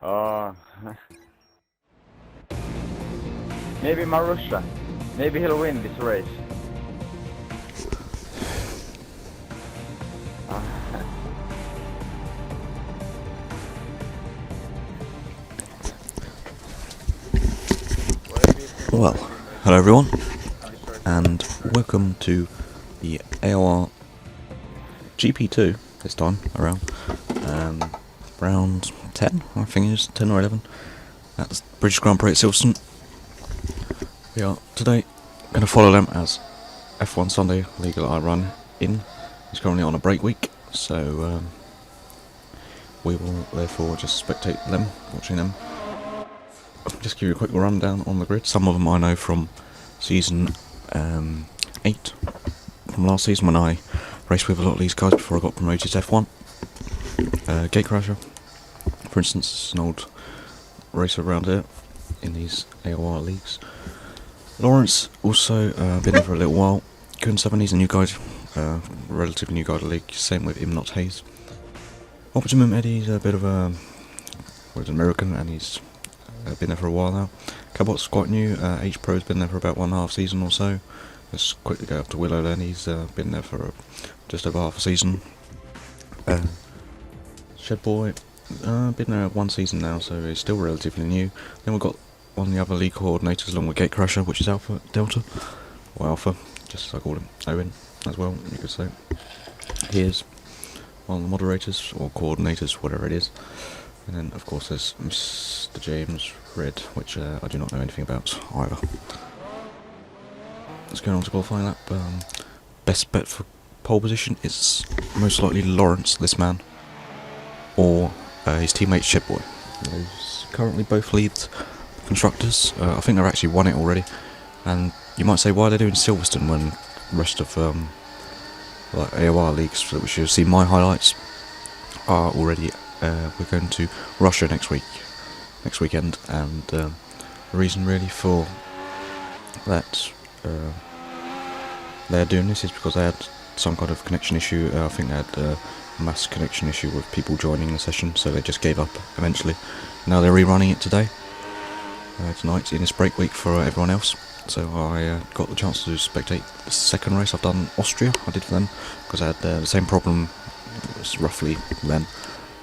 Uh, maybe Marusha. Maybe he'll win this race. Well, hello everyone, and welcome to the AOR GP2 this time around. Round 10, I think it is, 10 or 11. That's British Grand Prix at Silverstone. We are today going to follow them as F1 Sunday League that I run in. It's currently on a break week, so we will therefore just spectate them, watching them. Just give you a quick rundown on the grid. Some of them I know from season 8, from last season when I raced with a lot of these guys before I got promoted to F1. Gatecrasher, for instance, is an old racer around here in these AOR leagues. Lawrence, also been there for a little while. Kun7, he's a new guy, relatively new guy to the league. Same with Not Hayes. Optimum Eddie's a bit of a American, and he's been there for a while now. Cabot's quite new. H Pro's been there for about 1.5 season or so. Let's quickly go up to Willow then. He's been there for just over half a season. Shedboy, been there 1 season now, so he's still relatively new. Then we've got one of the other league coordinators along with Gatecrasher, which is Alpha Delta, or Alpha, just as I call him, Owen as well, you could say. Here's one of the moderators, or coordinators, whatever it is. And then, of course, there's Mr. James Red, which I do not know anything about either. Let's go on to qualifying lap. Best bet for pole position is most likely Lawrence, this man, or his teammate Shedboy. Those currently both lead constructors. I think they've actually won it already. And you might say, why are they doing Silverstone when the rest of like AOR leagues, which you'll see my highlights, are already. We're going to Russia next weekend, and the reason really for that they're doing this is because they had some kind of connection issue. I think they had a mass connection issue with people joining the session, so they just gave up eventually. Now they're rerunning it today, tonight, in this break week for everyone else. So I got the chance to spectate the second race. I've done Austria, I did for them, because I had the same problem, it was roughly then.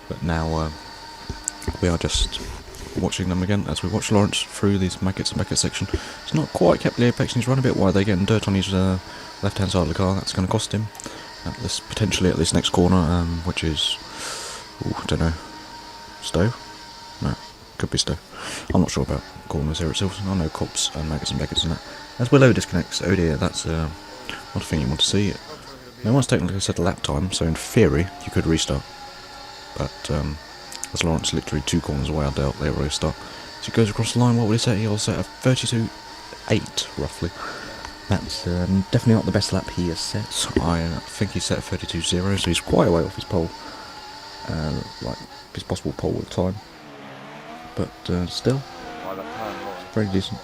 But now we are just watching them again as we watch Lawrence through these Maggots and Beckett section. He's not quite kept the apex, and he's run a bit wide. They're getting dirt on his left-hand side of the car. That's going to cost him potentially at this next corner, which is, I don't know, Stowe? No, could be Stowe. I'm not sure about corners here at Silverstone. I know Cops and Maggots and Becketts and that. As Willow disconnects, oh dear, that's not a thing you want to see. No one's technically set a lap time, so in theory you could restart. But as Lawrence literally 2 corners away, I doubt they'll restart. So he goes across the line. What will he set? He'll set a 32.8 roughly. That's definitely not the best lap he has set. I think he set a 32.0, so he's quite a way off his pole, like his possible pole at the time. But still, very decent.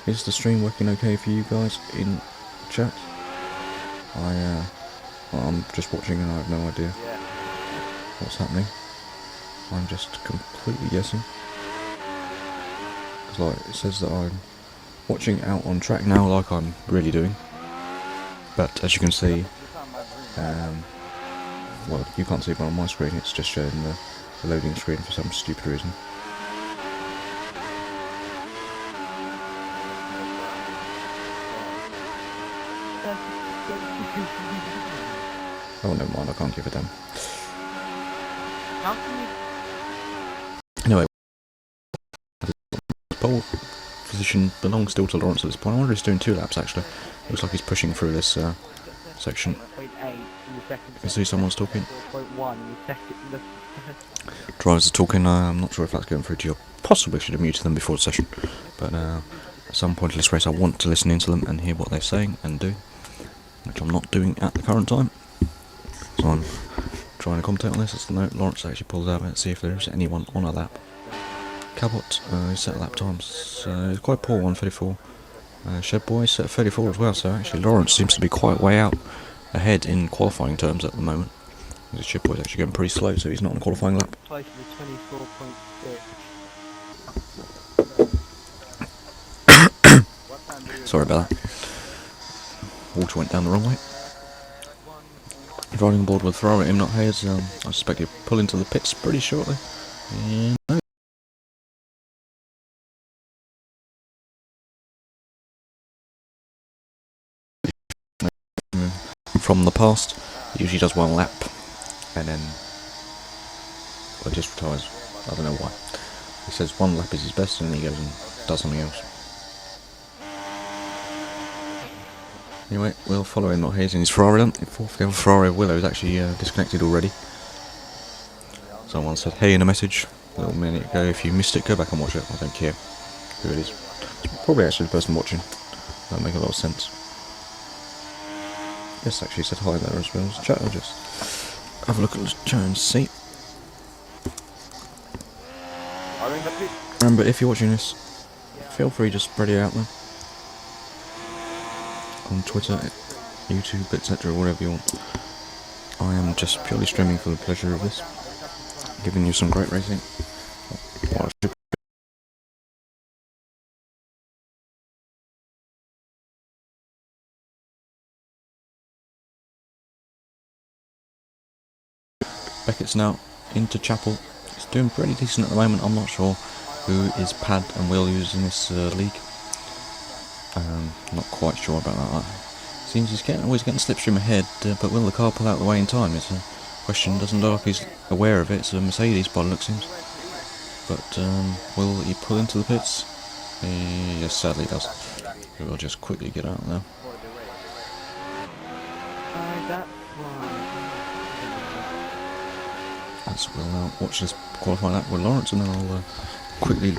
Is the stream working okay for you guys in chat? I'm just watching and I have no idea what's happening. I'm just completely guessing. Because like, it says that I'm watching out on track now, like I'm really doing. But as you can see, well, you can't see it on my screen, it's just showing the loading screen for some stupid reason. Oh, never mind, I can't give a damn. Anyway, pole position belongs still to Lawrence at this point. I wonder if he's doing 2 laps actually. Looks like he's pushing through this section. You can see someone's talking. Drivers are talking. I'm not sure if that's going through to you. Possibly should have muted them before the session. But at some point in this race I want to listen into them and hear what they're saying and do, which I'm not doing at the current time. So I'm trying to commentate on this. As the note, Lawrence actually pulls out and see if there is anyone on a lap. Cabot, he set lap times, he's quite poor, 1:34. Shedboy set 34 as well, so actually Lawrence seems to be quite way out ahead in qualifying terms at the moment. The chip boy's actually going pretty slow, so he's not on the qualifying lap. Close to the 24.6. Sorry about that. Water went down the wrong way. Riding on board with Ferrari, not Hayes. I suspect he'll pull into the pits pretty shortly. And no. From the past, he usually does one lap, and then just retires. I don't know why. He says one lap is his best, and then he goes and does something else. Anyway, we'll follow him, not Hayes, in his Ferrari. The other Ferrari Willow is actually disconnected already. Someone said hey in a message a little minute ago. If you missed it, go back and watch it. I don't care who it is. It's probably actually the person watching. That'll make a lot of sense. Yes, actually said hi there as well as chat. I'll just have a look at the chat and see. Remember, if you're watching this, feel free to spread it out there. On Twitter, YouTube, etc., whatever you want. I am just purely streaming for the pleasure of this. Giving you some great racing. Beckett's now into Chapel. He's doing pretty decent at the moment. I'm not sure who is Pad and Will use in this league. Not quite sure about that. Seems he's always getting slipstream ahead, but will the car pull out of the way in time? It's a question. Doesn't look like he's aware of it. It's a Mercedes by the looks seems. But will he pull into the pits? Yes, sadly he does. We'll just quickly get out now. As we'll now watch this qualifying lap with Lawrence, and then I'll quickly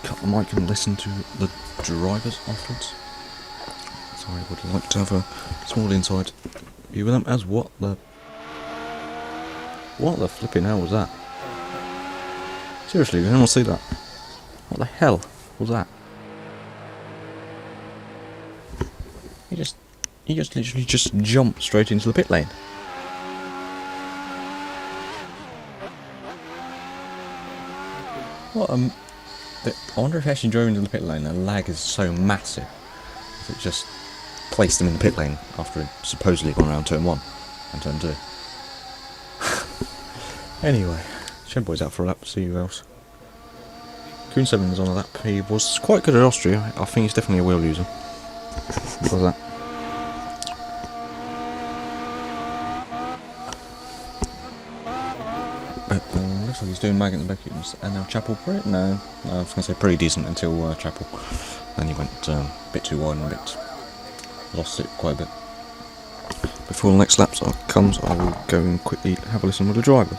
cut the mic and listen to the drivers afterwards. So I would like to have a small inside view with them. As what the flipping hell was that? Seriously, did anyone see that? What the hell was that? He just literally just jumped straight into the pit lane. What I wonder if he actually drove into the pit lane. The lag is so massive that it just placed him in the pit lane after it supposedly gone around turn 1 and turn 2. Anyway, Shenboy's out for a lap, see who else. Kuhn 7 is on a lap. He was quite good at Austria. I think he's definitely a wheel user. What was that? But looks like he's doing Maggott and Beckett and now Chapel pretty. No, I was going to say pretty decent until Chapel. Then he went a bit too wide and a bit lost it quite a bit. Before the next lap comes, I will go and quickly have a listen with the driver.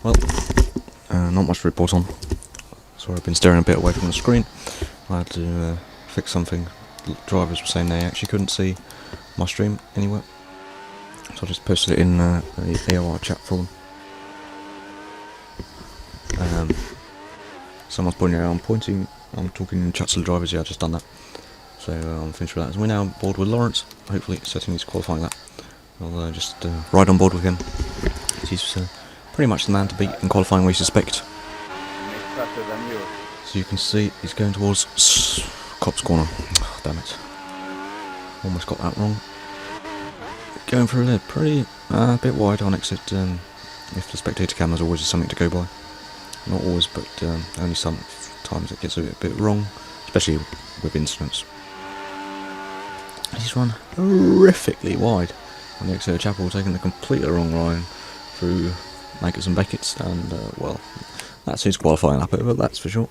Well, not much to report on. Sorry, I've been staring a bit away from the screen. I had to fix something. The drivers were saying they actually couldn't see my stream anywhere, so I just posted it in the AOR chat forum. Someone's pointing out I'm talking in chat to the drivers. Yeah, I've just done that. So I'm finished with that. So we're now on board with Lawrence, hopefully setting his qualifying lap. I'll just ride on board with him. He's pretty much the man to beat in qualifying, we suspect. He's faster than you. So you can see he's going towards Cop's corner. Oh, damn it. Almost got that wrong. Going through there, pretty a bit wide on exit. If the spectator camera's always something to go by. Not always, but only sometimes it gets a bit wrong, especially with incidents. He's run horrifically wide on the exit of Chapel, taking the completely wrong line through Maggots and Beckett's, and well, that's his qualifying lap over, that's for sure.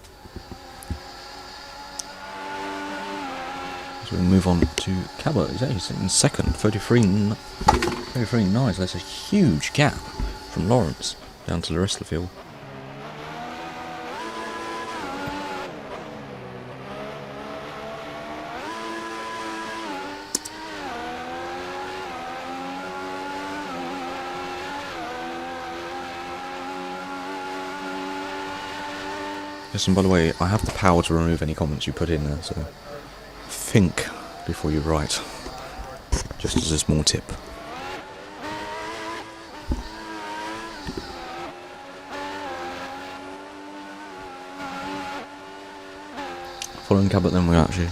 So we move on to Cabot. He's in second, 33 nice. That's a huge gap from Lawrence down to the rest of the field. Yes, and by the way, I have the power to remove any comments you put in there, so think before you write, just as a small tip. Following Cabot, then we actually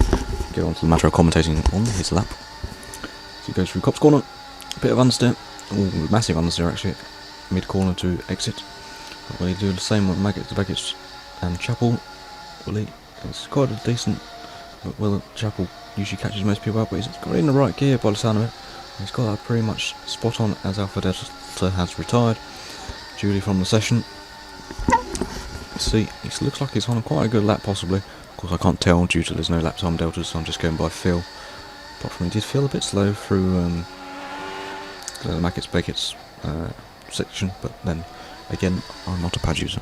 get on to the matter of commentating on his lap. So he goes through Cop's corner, a bit of understeer, massive understeer actually, mid-corner to exit. Will he do the same with Maggots to Beckett's and Chapel? Will he? It's quite a decent, but Will Chapel usually catches most people up, but he's got in the right gear by the sound of it. He's got that pretty much spot on as Alpha Delta has retired. Julie from the session. See, he looks like he's on quite a good lap possibly. Of course I can't tell due to there's no lap time deltas, so I'm just going by feel. Apart from he did feel a bit slow through the Maggots Beckett's section, but then again, I'm not a pad user,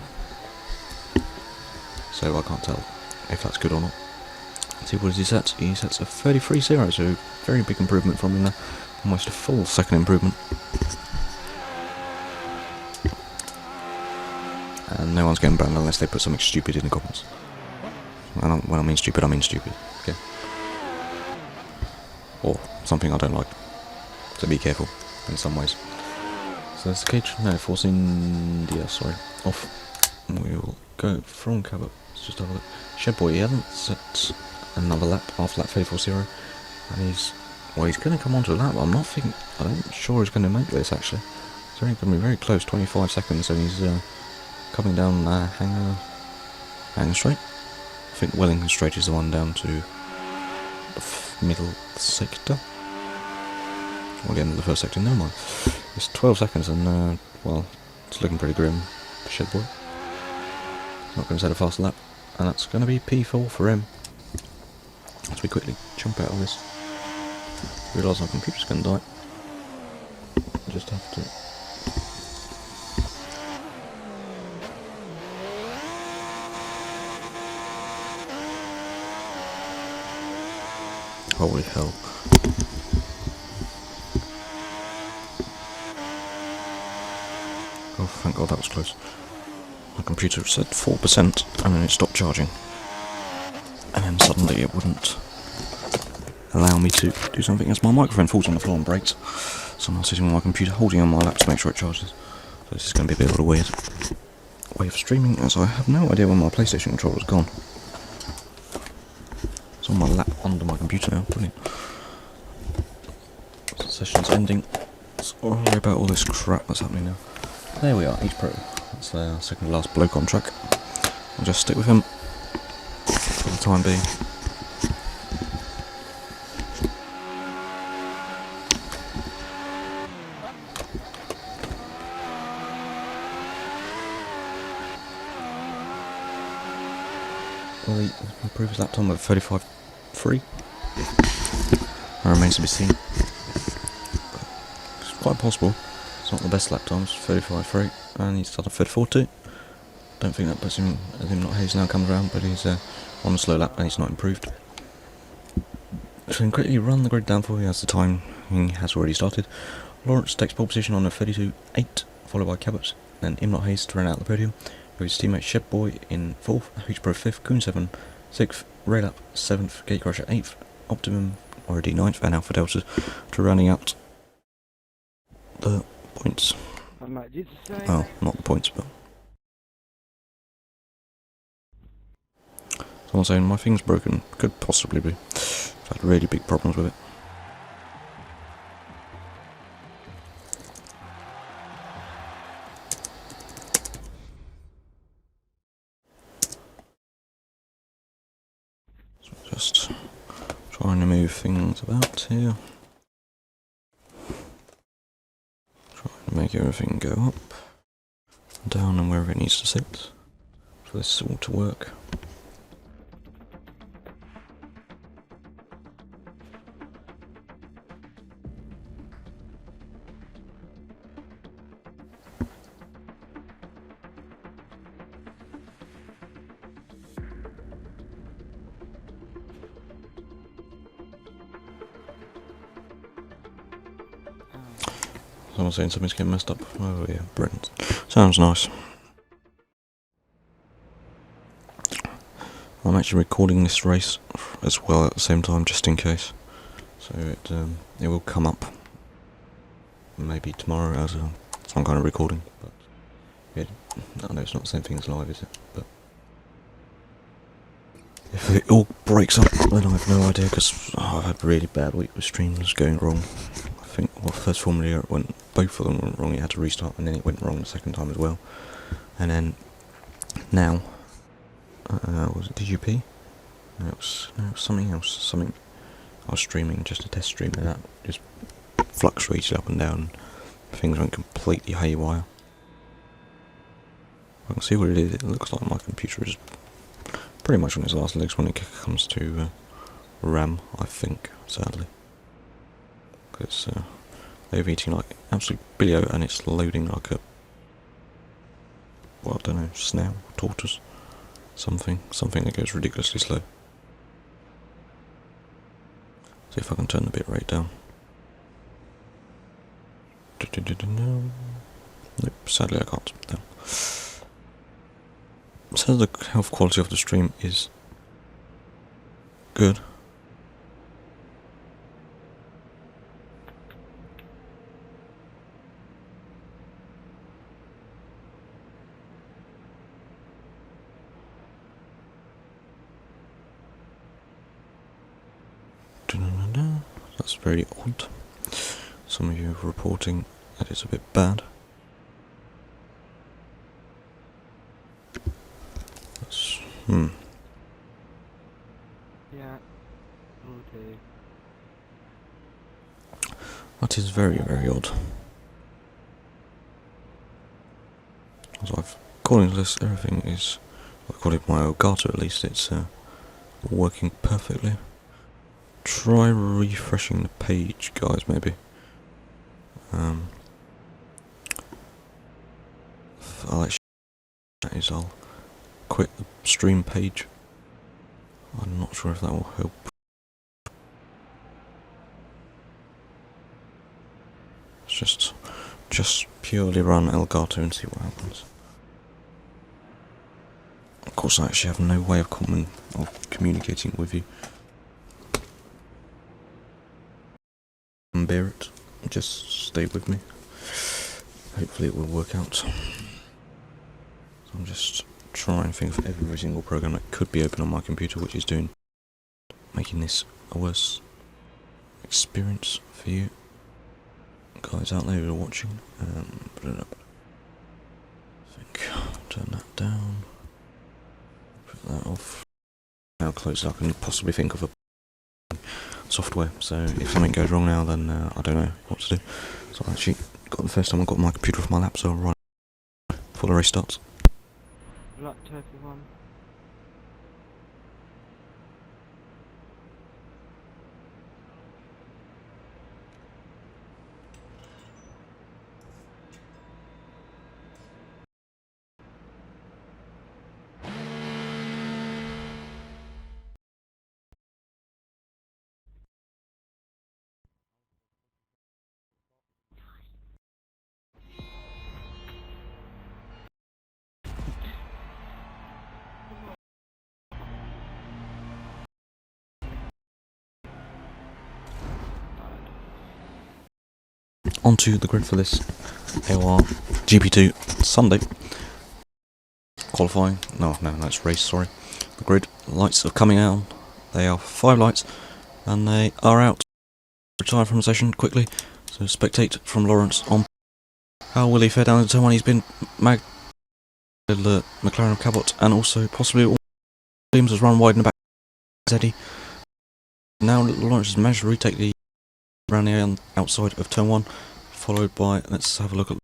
so I can't tell if that's good or not. Let's see, what does he set? He sets a 33.0, so very big improvement from him there. Almost a full second improvement. And no one's getting banned unless they put something stupid in the comments. When I mean stupid, I mean stupid. Okay. Or something I don't like. So be careful in some ways. So that's the cage. No, Force India, sorry. Off. We will go from Cabot. Let's just have a look. Shedboy, he hasn't set another lap after lap 34.0. And he's going to come onto a lap, but I'm sure he's going to make this actually. It's only going to be very close, 25 seconds, and he's coming down Hanger Straight. I think Wellington Straight is the one down to the middle sector. We'll get into the first sector, never mind. It's 12 seconds and, well, it's looking pretty grim for Shedboy. Not going to set a fast lap, and that's going to be P4 for him. As we quickly jump out of this. Realise my computer's going to die. I just have to... Holy hell. Oh, thank God that was close. My computer said 4% and then it stopped charging. And then suddenly it wouldn't allow me to do something as my microphone falls on the floor and breaks. So I'm now sitting on my computer holding on my lap to make sure it charges. So this is going to be a bit of a weird way of streaming, as I have no idea where my PlayStation controller's gone. It's on my lap under my computer now, brilliant. So the session's ending. Sorry about all this crap that's happening now. There we are, H Pro. That's the second to last bloke on track. I'll just stick with him for the time being. Well, he improved his lap time of 35.3. That remains to be seen. It's quite possible. It's not the best lap times, 35.3, and he's started 34.2. Don't think that puts him, as him not Hayes now comes around, but he's on a slow lap and he's not improved. So he can quickly run the grid down for you as the time has already started. Lawrence takes pole position on a 32.8, followed by Cabot, then Imlot Hayes to run out the podium, with his teammate Shed Boy in 4th, H Pro 5th, Coon 7, 6th, Raylap 7th, Gatecrusher 8th, Optimum already 9th, and Alpha Delta to rounding out the points. Well, not the points, but... So I'm saying my thing's broken, could possibly be. I've had really big problems with it. So just trying to move things about here. Trying to make everything go up, down and wherever it needs to sit for this all to work. Someone's saying something's getting messed up. Oh yeah, Brent. Sounds nice. I'm actually recording this race as well at the same time, just in case. So it will come up maybe tomorrow as some kind of recording. But yeah, I know it's not the same thing as live, is it? But if it all breaks up, then I have no idea, because I've had a really bad week with streams going wrong. I think first Formula year it went, both of them went wrong. You had to restart, and then it went wrong the second time as well. And then now, was it DGP? No, it was something else. Something I was streaming, just a test stream, and that just fluctuated up and down. Things went completely haywire. I can see what it is. It looks like my computer is pretty much on its last legs when it comes to RAM, I think, sadly. Because they're eating like absolute bilio, and it's loading like a, well, I don't know, snail, tortoise, something that goes ridiculously slow. See if I can turn the bit rate down. Nope, sadly I can't. No. So the health quality of the stream is good. That's very odd. Some of you are reporting that it's a bit bad. That's, Yeah, will do. That is very, very odd. So according to this, everything is, according to my Elgato at least, it's working perfectly. Try refreshing the page, guys, maybe. I'll quit the stream page. I'm not sure if that will help. It's just purely run Elgato and see what happens. Of course, I actually have no way of communicating with you. And bear it. Just stay with me. Hopefully it will work out. So I'm just trying to think of every single program that could be open on my computer, which is making this a worse experience for you guys out there who are watching. Put it up. Turn that down. Put that off. How close I can possibly think of a software. So if something goes wrong now, then I don't know what to do. So I actually got the first time I got my computer off my lap, so right before the race starts. Luck to everyone. onto the grid for this AOR GP2 Sunday qualifying. No, it's race, sorry. The grid lights are coming out. They are 5 lights, and they are out. Retire from the session quickly. So spectate from Lawrence on. How will he fare down into turn 1? He's been McLaren of Cabot, and also possibly all Williams has run wide in the back. Eddie. Now Lawrence has managed to retake the around the outside of turn 1, followed by, let's have a look at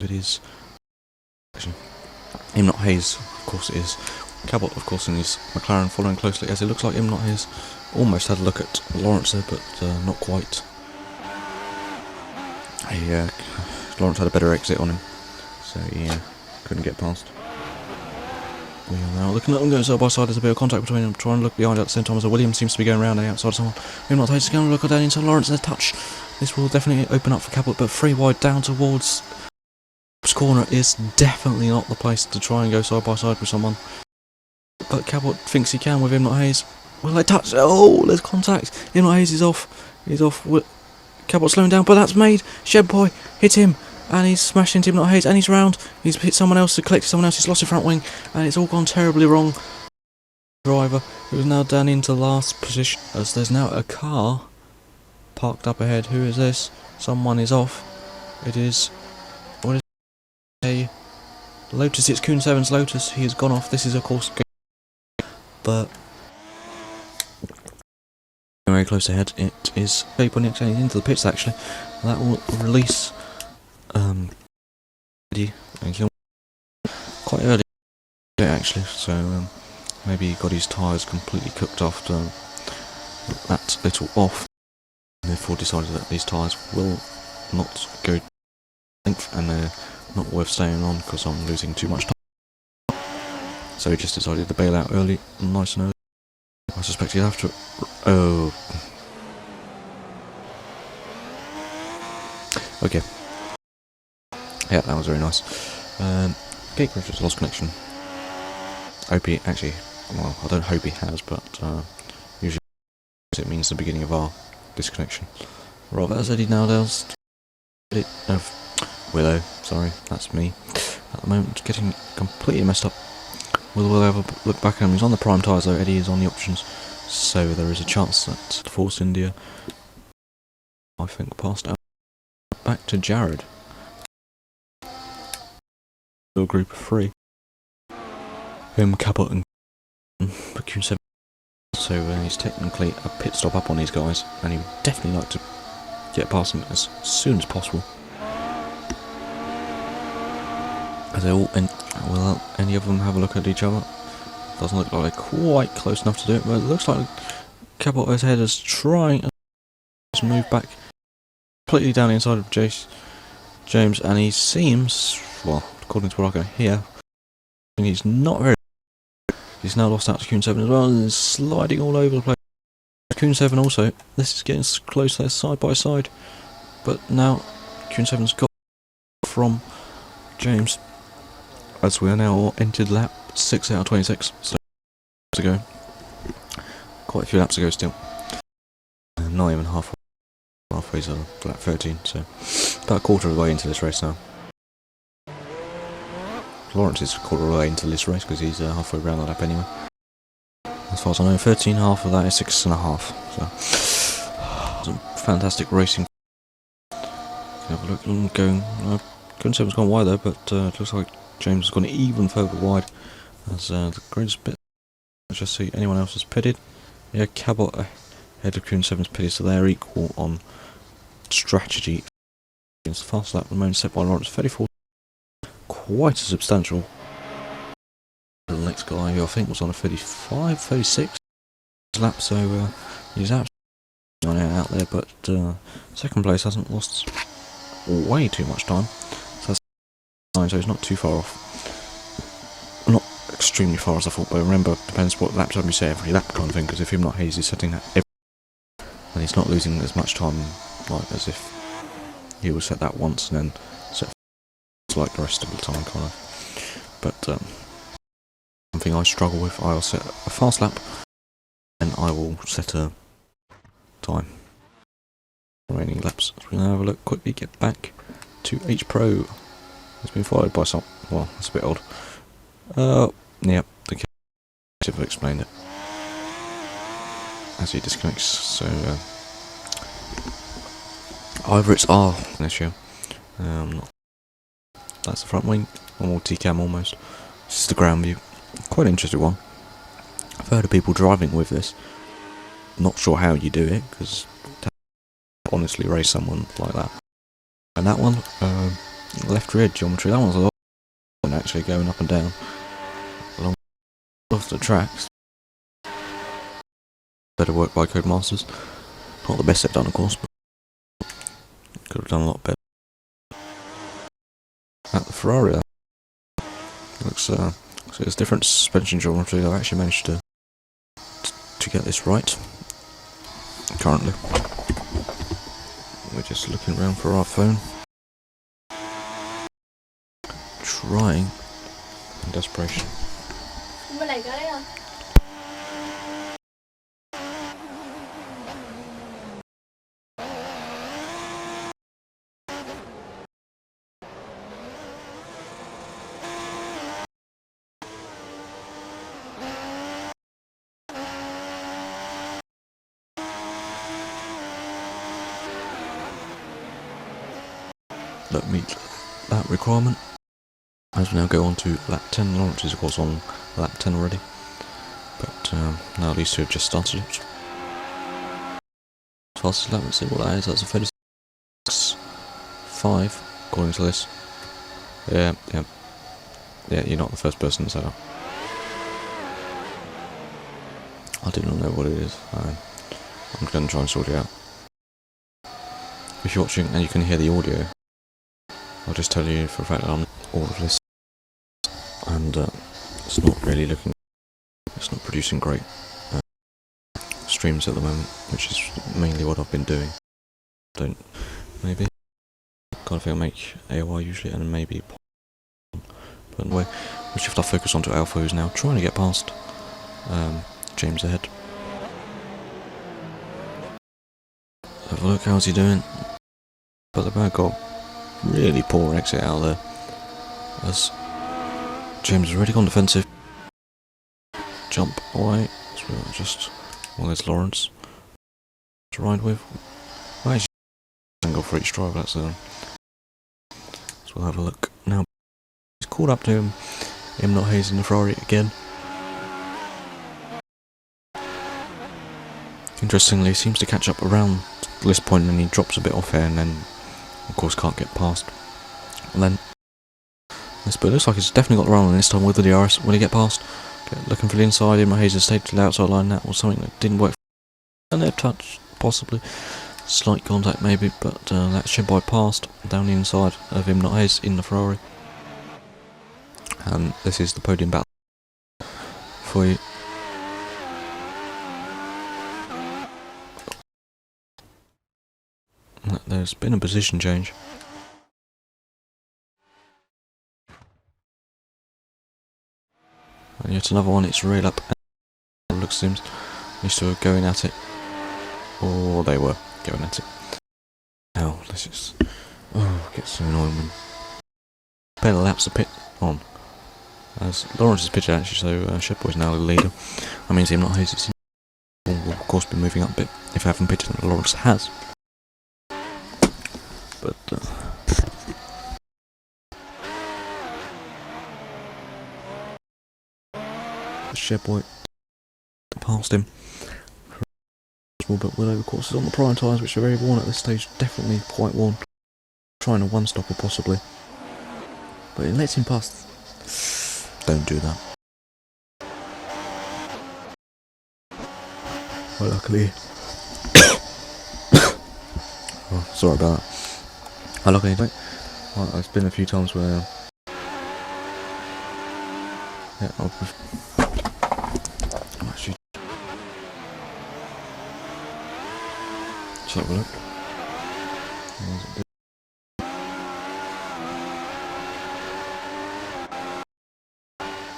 it is. Imnot Hayes, of course it is. Cabot, of course, in his McLaren following closely, as it looks like Imnot Hayes almost had a look at Lawrence there, but not quite. Lawrence had a better exit on him, so he couldn't get past. We are now looking at them going side by side. There's a bit of contact between them, trying to look behind at the same time as Williams seems to be going around the outside of someone. Imnot Hayes is going to look down into Lawrence and a touch. This will definitely open up for Cabot, but 3 wide down towards corner is definitely not the place to try and go side by side with someone. But Cabot thinks he can with Imnot Hayes. Will they touch? Oh, there's contact. Imnot Hayes is off. He's off. Cabot slowing down, but that's made. Shedboy hit him, and he's smashed into Imnot Hayes, and he's round. He's hit someone else, collected someone else. He's lost his front wing, and it's all gone terribly wrong. Driver, who is now down into last position, as there's now a car parked up ahead. Who is this? Someone is off. It is. What is a Lotus? It's Kuhn 7's Lotus. He has gone off. This is, of course, but very close ahead. It is putting it into the pits actually. That will release quite early actually. So maybe he got his tyres completely cooked after that little off, and therefore decided that these tyres will not go length and they're not worth staying on because I'm losing too much time. So he just decided to bail out early, nice and early. I suspect he'll have to. Oh. Okay. Yeah, that was very nice. Gate Griffith's lost connection. Hope he actually. Well, I don't hope he has, but usually it means the beginning of our disconnection. Right, that's Eddie Nowdale's. Willow, sorry, that's me. At the moment, getting completely messed up. Will have a look back at him. He's on the prime tyres though. Eddie is on the options, so there is a chance that Force India, I think, passed out. Back to Jared. A group of 3. Him, Cabot, and Kuhn 7. So he's technically a pit stop up on these guys, and he would definitely like to get past them as soon as possible. As they all will any of them have a look at each other? Doesn't look like they're quite close enough to do it, but it looks like Cabot's head is trying to move back completely down the inside of James, and he seems, well, according to what I can hear, he's not very. He's now lost out to Kuhn 7 as well, and is sliding all over the place. Kuhn 7 also. This is getting close there, side by side, but now Kuhn 7's got from James. As we are now entered lap 6 out of 26, so to go. Quite a few laps to go still. Not even halfway to lap 13, so about a quarter of the way into this race now. Lawrence is a quarter of the way into this race because he's halfway around the lap anyway. As far as I know, 13, half of that is 6.5. So some fantastic racing. Have a look, going. Couldn't say it's gone wide though, but it looks like James has gone even further wide as the grid's bit. Let's just see anyone else has pitted. Yeah, Cabot ahead of Kuhn 7's pitted, so they're equal on strategy. It's the fast lap at the moment set by Lawrence, 34. Quite a substantial. The next guy who I think was on a 35, 36 lap, so he's absolutely on it out there, but second place hasn't lost way too much time. So he's not too far off. Not extremely far as I thought, but remember, depends what lap time you set every lap kind of thing, because if Imnot Hayes is setting that every then he's not losing as much time like as if he will set that once and then set like the rest of the time kind of. But something I struggle with, I'll set a fast lap and I will set a time. remaining laps. So we're going to have a look quickly, get back to H Pro. It's been followed by some, well, that's a bit odd. Yeah, the have explained it as he disconnects, so either it's R an issue. That's the front wing, normal T-cam almost. This is the ground view. Quite an interesting one. I've heard of people driving with this. Not sure how you do it, because honestly race someone like that. And that one, left rear geometry, that one's a lot than actually going up and down along off the tracks. Better work by Codemasters. Not the best they've done, of course, but could have done a lot better. At the Ferrari, looks so there's different suspension geometry. I've actually managed to get this right. Currently, we're just looking around for our phone, trying in desperation. Don't meet that requirement. As we now go on to lap 10, Lawrence is of course on lap 10 already, but now these two have just started it. Fastest lap, let's see what that is. That's a 36.5 according to this. Yeah, you're not the first person to say that. I do not know what it is. I'm going to try and sort it out. If you're watching and you can hear the audio, I'll just tell you for a fact that I'm all of this, and it's not really it's not producing great streams at the moment, which is mainly what I've been doing. Maybe kind of thing I make AOR usually, and maybe, but anyway, we'll shift our focus onto Alpha, who's now trying to get past James ahead. Have a look, how's he doing? But the bad got really poor exit out there, as James has already gone defensive. Jump away, so just, well, there's Lawrence to ride with. Well, actually, single for each driver, that's so we'll have a look now. He's caught up to him not hazing the Ferrari again. Interestingly, he seems to catch up around this point, and he drops a bit off here, and then of course can't get past. And then this, but it looks like he's definitely got the run on this time with the DRS. Will he get past? Looking for the inside, in my hazer stayed to the outside line. That was something that didn't work. And they've touched, possibly slight contact maybe, but that should bypassed down the inside of him not haze in the Ferrari. And this is the podium battle for you. There's been a position change. And yet another one, it's real up. And looks seems these two are going at it. Or they were going at it. Now, this is. Oh, it gets so annoying when. Better laps the pit on. As Lawrence is pitched actually, so Shepboy's now the leader. That means him not hazing will of course be moving up a bit. If I haven't pitched, then Lawrence has. But. Shepboy past him. But Willow, of course, is on the prime tyres, which are very worn at this stage. Definitely quite worn. Trying a one-stopper, possibly. But it lets him pass. Don't do that. Well, luckily. Oh, sorry about that. Luckily, well, there's been a few times where. Yeah, I'm actually. Let's have a look.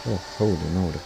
Oh, holy moly.